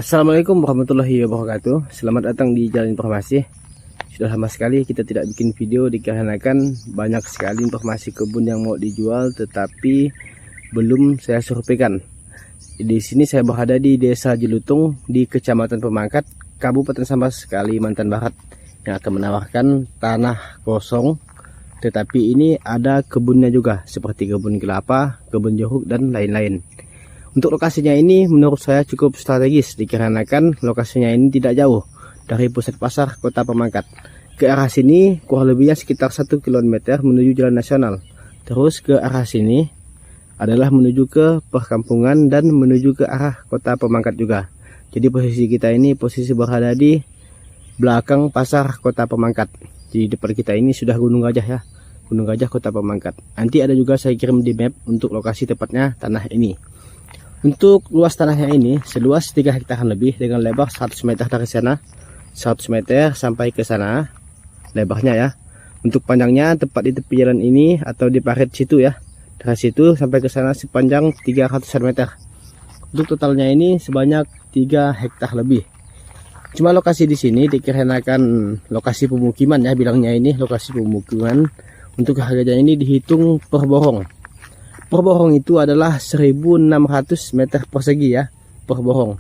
Assalamualaikum warahmatullahi wabarakatuh. Selamat datang di Jalan Informasi. Sudah lama sekali kita tidak bikin video dikarenakan banyak sekali informasi kebun yang mau dijual tetapi belum saya surveikan. Di sini saya berada di Desa Jelutung di Kecamatan Pemangkat, Kabupaten Sambas, Kalimantan Barat, yang akan menawarkan tanah kosong. Tetapi ini ada kebunnya juga, seperti kebun kelapa, kebun jeruk dan lain-lain. Untuk lokasinya ini menurut saya cukup strategis dikarenakan lokasinya ini tidak jauh dari pusat pasar Kota Pemangkat. Ke arah sini kurang lebihnya sekitar 1 km menuju jalan nasional. Terus ke arah sini adalah menuju ke perkampungan dan menuju ke arah Kota Pemangkat juga. Jadi posisi kita ini posisi berada di belakang pasar Kota Pemangkat. Di depan kita ini sudah Gunung Gajah ya. Gunung Gajah Kota Pemangkat. Nanti ada juga saya kirim di map untuk lokasi tepatnya tanah ini. Untuk luas tanahnya ini seluas 3 hektar lebih dengan lebar 100 meter dari sana, 100 meter sampai ke sana lebarnya ya. Untuk panjangnya tepat di tepi jalan ini atau di parit situ ya, dari situ sampai ke sana sepanjang 300 meter. Untuk totalnya ini sebanyak 3 hektar lebih. Cuma lokasi di sini dikarenakan lokasi pemukiman ya, bilangnya ini lokasi pemukiman. Untuk harganya ini dihitung per borong. Per borong itu adalah 1600 meter persegi ya, per borong.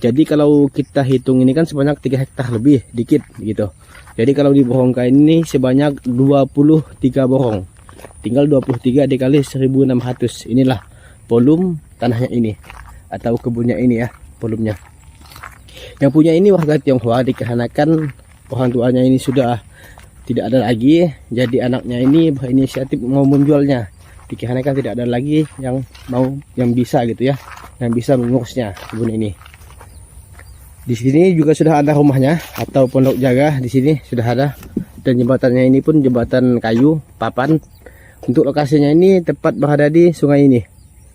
Jadi kalau kita hitung ini kan sebanyak 3 hektar lebih dikit gitu. Jadi kalau diborongkan ini sebanyak 23 borong. Tinggal 23 dikali 1600. Inilah volume tanahnya ini atau kebunnya ini ya, volumenya. Yang punya ini warga Tionghoa dikarenakan orang tuanya ini sudah tidak ada lagi, jadi anaknya ini berinisiatif mau menjualnya. Dikarenakan tidak ada lagi yang bisa gitu ya, yang bisa mengurusnya kebun ini. Di sini juga sudah ada rumahnya atau pondok jaga, di sini sudah ada, dan jembatannya ini pun jembatan kayu papan. Untuk lokasinya ini tepat berada di sungai ini.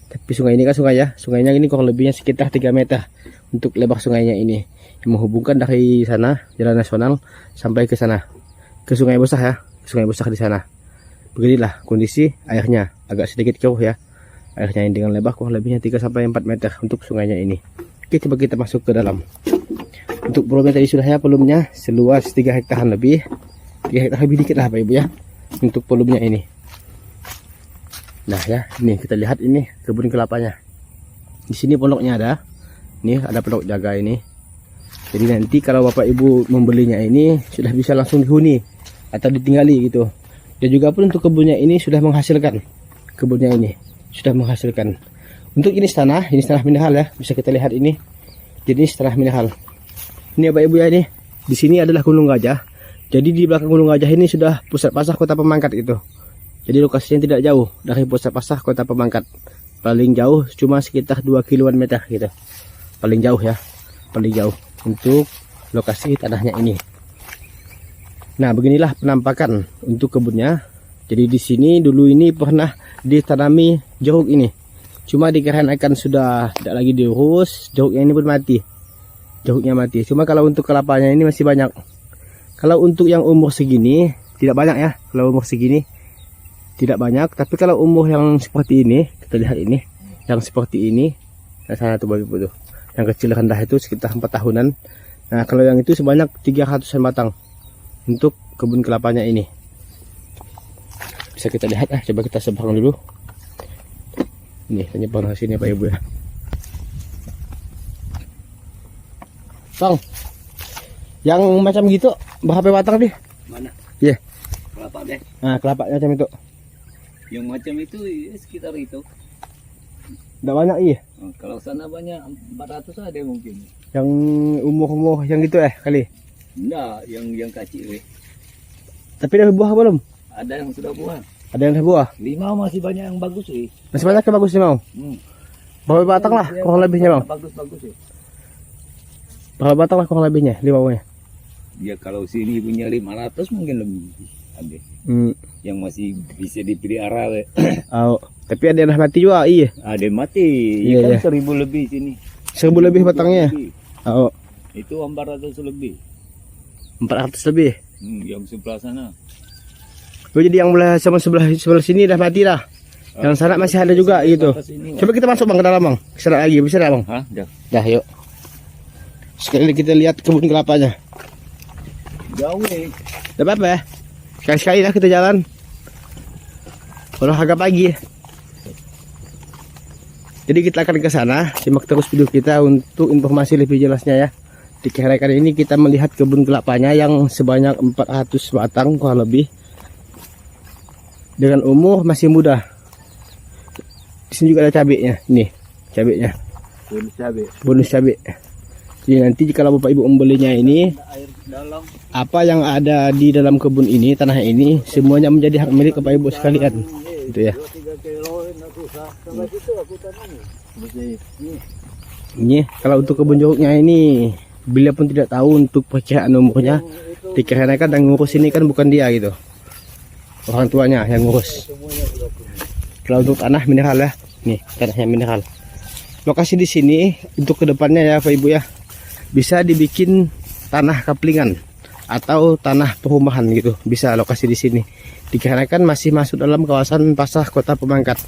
Tapi sungai ini kan sungai ya, sungainya ini kurang lebihnya sekitar 3 meter untuk lebar sungainya ini, yang menghubungkan dari sana jalan nasional sampai ke sana, ke sungai besar ya, sungai besar di sana. Beginilah kondisi airnya, agak sedikit keruh ya. Airnya ini dengan lebar kurang lebihnya 3-4 meter untuk sungainya ini. Oke, coba kita masuk ke dalam. Untuk volumenya tadi sudah ya, volumenya seluas 3 hektar lebih. 3 hektar lebih dikit lah Pak Ibu ya, untuk volumenya ini. Nah ya, ini kita lihat ini kebun kelapanya. Di sini pondoknya ada. Ini ada pondok jaga ini. Jadi nanti kalau Bapak Ibu membelinya ini sudah bisa langsung dihuni atau ditinggali gitu. Dan juga pun untuk kebunnya ini sudah menghasilkan. Kebunnya ini sudah menghasilkan. Untuk jenis tanah mineral ya, bisa kita lihat ini. Jenis tanah mineral. Ini Bapak Ibu ya, ini. Di sini adalah Gunung Gajah. Jadi di belakang Gunung Gajah ini sudah pusat pasar Kota Pemangkat gitu. Jadi lokasinya tidak jauh dari pusat pasar Kota Pemangkat. Paling jauh cuma sekitar 2 km gitu. Paling jauh ya. Paling jauh untuk lokasi tanahnya ini. Nah, beginilah penampakan untuk kebunnya. Jadi di sini dulu ini pernah ditanami jeruk ini. Cuma dikarenakan sudah tidak lagi diurus, jeruknya ini pun mati. Jeruknya mati. Cuma kalau untuk kelapanya ini masih banyak. Kalau untuk yang umur segini tidak banyak ya. Kalau umur segini tidak banyak, tapi kalau umur yang seperti ini, kita lihat ini, yang seperti ini, nah sana tuh Bapak Ibu tuh. Yang kecil rendah itu sekitar 4 tahunan. Nah, kalau yang itu sebanyak 300-an batang. Untuk kebun kelapanya ini bisa kita lihat coba kita sebarkan dulu. Ini penyebaran hasilnya Pak Ibu ya. Bang, yang macam gitu berapa batang deh? Mana? Iya. Kelapa deh. Nah, kelapanya macam itu. Yang macam itu ya, sekitar itu. Tidak banyak iya. Kalau sana banyak 400 ada mungkin. Yang umur-umur yang gitu kali. Enggak, yang kecil. Tapi ada buah belum? Ada yang sudah buah. Ada yang buah. 5 masih banyak yang bagus sih. Masih banyak yang bagus sih mau. Berapa batang lah kurang lebihnya bang? Bagus sih. Berapa batang lah kurang lebihnya 5 buahnya? Ya kalau sini punya 500 mungkin lebih ada. Yang masih bisa dipelihara. Oh, tapi ada yang mati juga iya. Ada yang mati. Iya, Kan 1000 lebih sini. 1000 lebih batangnya. Oh. Itu 400 lebih. 400 lebih. Yang sebelah sana. Oh, jadi yang sebelah sini dah mati dah. Yang sana masih ada juga gitu. Coba kita masuk bang ke dalam bang. Kesana lagi bisa dah bang? Hah? Dah yuk. Sekali kita lihat kebun kelapanya. Jauh nih. Tidak apa-apa ya. Sekali-sekali lah kita jalan. Kalau agak pagi. Jadi kita akan ke sana. Simak terus video kita untuk informasi lebih jelasnya ya. Dikarenakan ini kita melihat kebun kelapanya yang sebanyak 400 batang kurang lebih. Dengan umur masih muda. Di sini juga ada cabenya. Nih, cabenya. Bonus cabai. Bonus cabai. Jadi nanti kalau Bapak Ibu membelinya ini, Air dalam. apa yang ada di dalam kebun ini, tanah ini, semuanya menjadi hak milik Bapak Ibu sekalian. Gitu ya. 2-3 kilo aku sampai situ aku tanam. Ini kalau untuk kebun jeruknya ini, beliau pun tidak tahu untuk perkiraan umurnya. Dikarenakan yang ngurus ini kan bukan dia gitu. Orang tuanya yang ngurus. Kalau untuk tanah mineral ya, nih tanahnya mineral. Lokasi di sini untuk kedepannya ya Bapak Ibu ya, bisa dibikin tanah kaplingan atau tanah perumahan gitu, bisa lokasi di sini. Dikarenakan masih masuk dalam kawasan pasar Kota Pemangkat.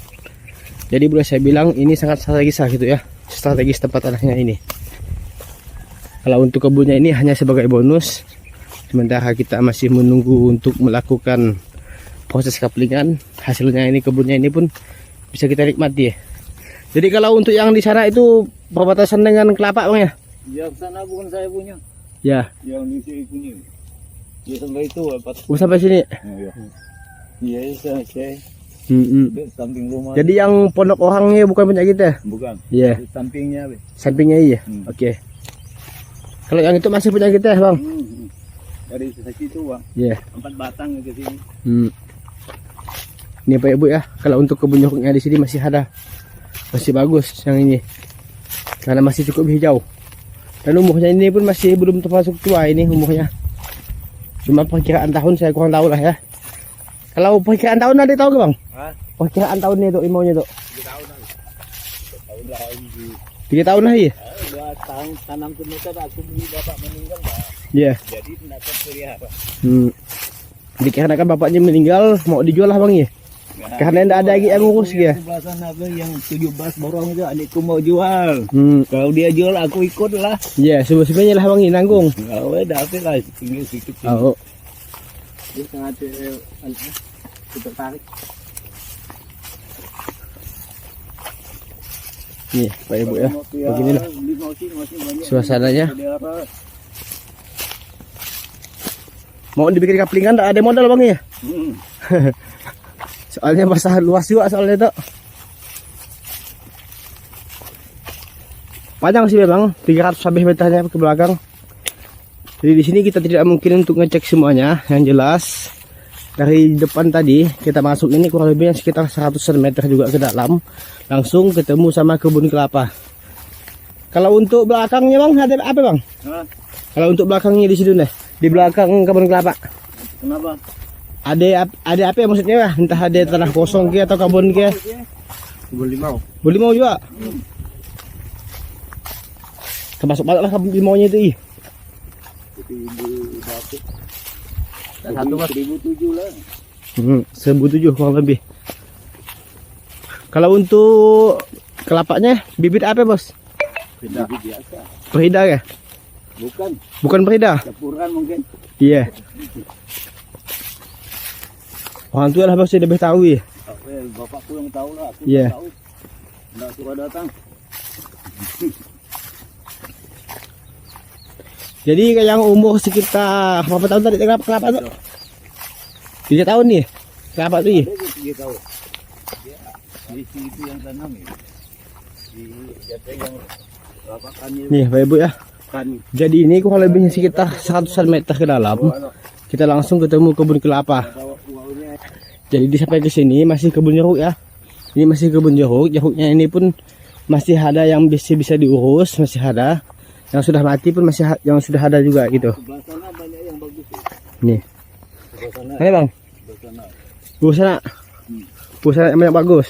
Jadi boleh saya bilang ini sangat strategis lah gitu ya, strategis tempat tanahnya ini. Kalau untuk kebunnya ini hanya sebagai bonus, sementara kita masih menunggu untuk melakukan proses kaplingan. Hasilnya ini kebunnya ini pun bisa kita nikmati ya. Jadi kalau untuk yang di sana itu perbatasan dengan kelapa Bang ya? Yang sana bukan saya punya. Ya. Yang di sini punya. Ya sampai itu apa? Sampai sini. Iya, saya. Samping rumah. Jadi yang pondok orangnya bukan punya kita? Bukan. Iya. Sampingnya, Be. Sampingnya iya. Oke. Kalau yang itu masih punya kita, Bang? Dari situ, Bang. Iya. 4 batang ke sini. Ini Pak Ibu ya, kalau untuk kebun jeruknya di sini masih ada. Masih bagus yang ini. Karena masih cukup hijau. Dan umurnya ini pun masih belum termasuk tua ini umurnya. Cuma perkiraan tahun saya kurang tahu lah ya. Kalau perkiraan tahun ada tahu gak Bang? Hah? Perkiraan tahunnya itu imaunya tuh. 3 tahun lagi. 3 tahun lah ya? 2 tahun tanam semesta aku beli bapak meninggal, Pak. Iya. Jadi tidak terpelihara. Dikarenakan bapaknya meninggal mau dijual lah Bang ya? Karena tidak ada lagi yang ngurus ya. Sebelah sana yang 17 borong itu adikku mau jual. Kalau dia jual aku ikut lah. Iya, sebenarnya lah Bang ini nanggung. Kalau dapat lah tinggal sedikit. Oh. Dia sangat tertarik. Nih Pak Ibu ya, beginilah suasananya. Mau dibikin kaplingan tak ada modal Bang ya? Soalnya basah luas juga soalnya itu. Panjang sih memang 300 lebih meternya ke belakang. Jadi di sini kita tidak mungkin untuk ngecek semuanya. Yang jelas dari depan tadi kita masuk ini kurang lebihnya sekitar 100 meter juga ke dalam. Langsung ketemu sama kebun kelapa. Kalau untuk belakangnya Bang ada apa Bang? Kalau untuk belakangnya di situ deh, di belakang kebun kelapa. Kenapa? Ada apa ya maksudnya ya? Entah ada tanah kosong ke atau kebun ke? Kebun limau. Kebun limau juga. Termasuk banyak lah kebun limaunya itu. Satu 1.007 lah. 1.007 kurang lebih. Kalau untuk kelapanya bibit apa Bos? Bibit biasa. Perida ya? Bukan perida. Campuran mungkin. Iya. Orang tua lah pasti lebih tahu ya. Bapakku yang tahu lah. Aku Iya. tahu. Nggak suka datang. Jadi yang umur sekitar berapa tahun tadi kelapa tuh? 3 tahun nih. Kelapa tuh ya? 3 tahun. Ya, di situ yang tanam ya. Di jatuh yang lapakannya. Nih Pak Ibu ya. Jadi ini kurang lebihnya sekitar 100 meter ke dalam. Kita langsung ketemu kebun kelapa. Jadi sampai ke sini masih kebun jeruk ya. Ini masih kebun jeruk. Jeruknya ini pun masih ada yang bisa diurus, masih ada. Yang sudah mati pun masih yang sudah ada juga gitu. Sebelah sana banyak yang bagus ya. Nih. Sebelah sana. Mana Bang? Sebelah sana. Busana yang banyak bagus.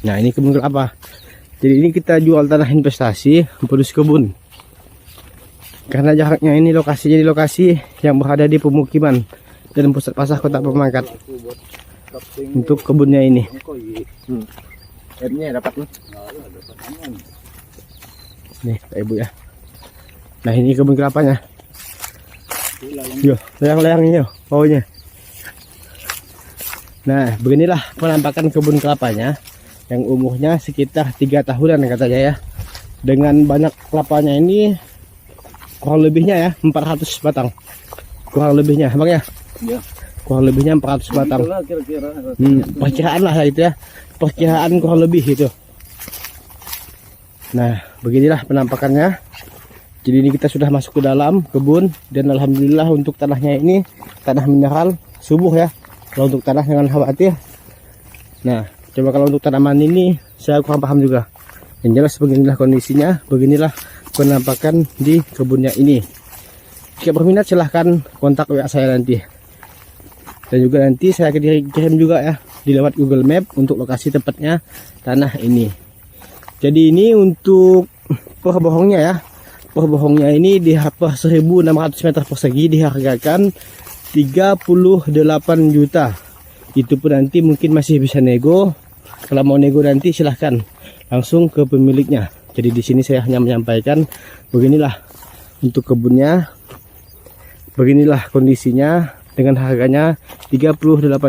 Nah ini kebun kelapa. Jadi ini kita jual tanah investasi produksi kebun. Karena jaraknya ini lokasinya di lokasi yang berada di pemukiman dan pusat pasar Kota Pemangkat. Untuk kebunnya ini. Airnya dapat nih. Nih Pak Ibu ya. Nah ini kebun kelapanya. Yo, layang-layangnya yo, baunya. Nah beginilah penampakan kebun kelapanya yang umurnya sekitar 3 tahunan katanya ya. Dengan banyak kelapanya ini kurang lebihnya ya 400 batang. Kurang lebihnya bang ya. Ya. Kurang lebihnya 400 batang. Itulah kira-kira. Perkiraan lah itu ya. Perkiraan kurang lebih itu. Nah beginilah penampakannya. Jadi ini kita sudah masuk ke dalam kebun dan alhamdulillah untuk tanahnya ini tanah mineral subur ya. Kalau untuk tanah jangan khawatir. Nah coba kalau untuk tanaman ini saya kurang paham juga. Yang jelas beginilah kondisinya, beginilah penampakan di kebunnya ini. Jika berminat silahkan kontak WA saya nanti. Dan juga nanti saya akan kirim juga ya di lewat Google Map untuk lokasi tepatnya tanah ini. Jadi ini untuk per bohongnya ya. Per bohongnya ini di 1.600 meter persegi dihargakan 38 juta. Itu pun nanti mungkin masih bisa nego. Kalau mau nego nanti silahkan langsung ke pemiliknya. Jadi di sini saya hanya menyampaikan beginilah untuk kebunnya. Beginilah kondisinya dengan harganya 38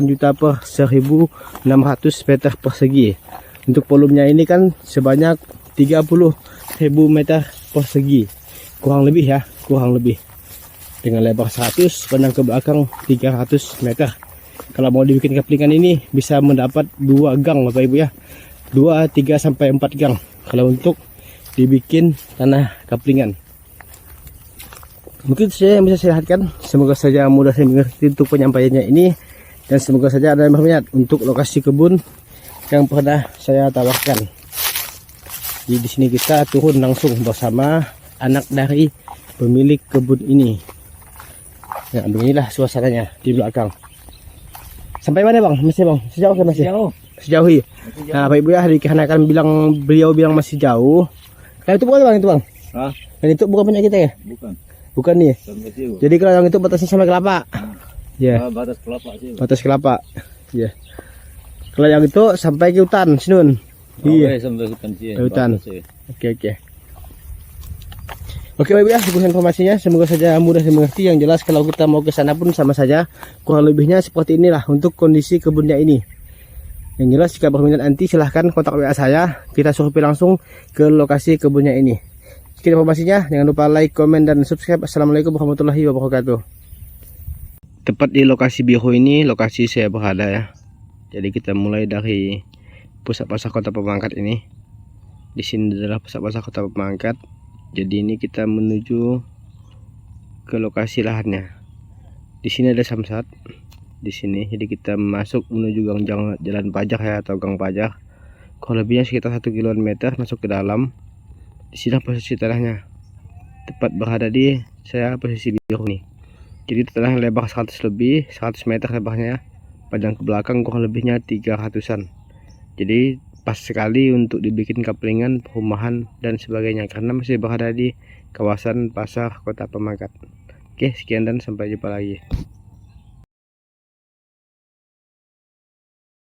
juta per 1.600 meter persegi. Untuk volumenya ini kan sebanyak 30.000 meter persegi. Kurang lebih ya, kurang lebih. Dengan lebar 100, panjang ke belakang 300 meter. Kalau mau dibikin kaplingan ini bisa mendapat 2 gang Bapak Ibu ya. 2, 3 sampai 4 gang kalau untuk dibikin tanah kaplingan. Mungkin saya yang bisa saya lihatkan. Semoga saja mudah saya mengerti untuk penyampaiannya ini dan semoga saja ada yang berminat untuk lokasi kebun yang pernah saya tawarkan. Jadi di sini kita turun langsung bersama anak dari pemilik kebun ini. Nah, beginilah suasananya di belakang. Sampai mana bang? Masih bang? Sejauh kan masih? Sejauh ya. Nah, Pak Ibu ya, dikarenakan beliau bilang masih jauh. Nah, itu bukan bang itu bang? Hah? Dan itu bukan punya kita ya? Bukan. Bukan nih. Jadi kalau yang itu batasnya sama kelapa. Ya. Batas kelapa sih. Batas kelapa. Ya. Kalau yang itu sampai ke hutan, Sinun. Iya. Sampai hutan sih. Hutan. Oke. Oke Bapak Ibu ya, sekian informasinya. Semoga saja mudah dimengerti. Yang jelas kalau kita mau ke sana pun sama saja. Kurang lebihnya seperti inilah untuk kondisi kebunnya ini. Yang jelas jika berminat nanti silahkan kontak WA saya. Kita survei langsung ke lokasi kebunnya ini. Sekian informasinya. Jangan lupa like, komen, dan subscribe. Assalamualaikum warahmatullahi wabarakatuh. Tepat di lokasi biru ini, lokasi saya berada ya. Jadi kita mulai dari pusat pasar Kota Pemangkat ini. Di sini adalah pusat pasar Kota Pemangkat. Jadi ini kita menuju ke lokasi lahannya. Di sini ada samsat. Di sini jadi kita masuk menuju gang jalan pajar ya, atau gang pajar. Kurang lebihnya sekitar 1 km masuk ke dalam. Di sini posisi tanahnya. Tepat berada di saya posisi biru nih. Jadi tanah lebar 100 lebih, 100 meter lebarnya. Panjang ke belakang kurang lebihnya 300-an. Jadi pas sekali untuk dibikin kaplingan, perumahan dan sebagainya, karena masih berada di kawasan pasar Kota Pemangkat. Oke, sekian dan sampai jumpa lagi.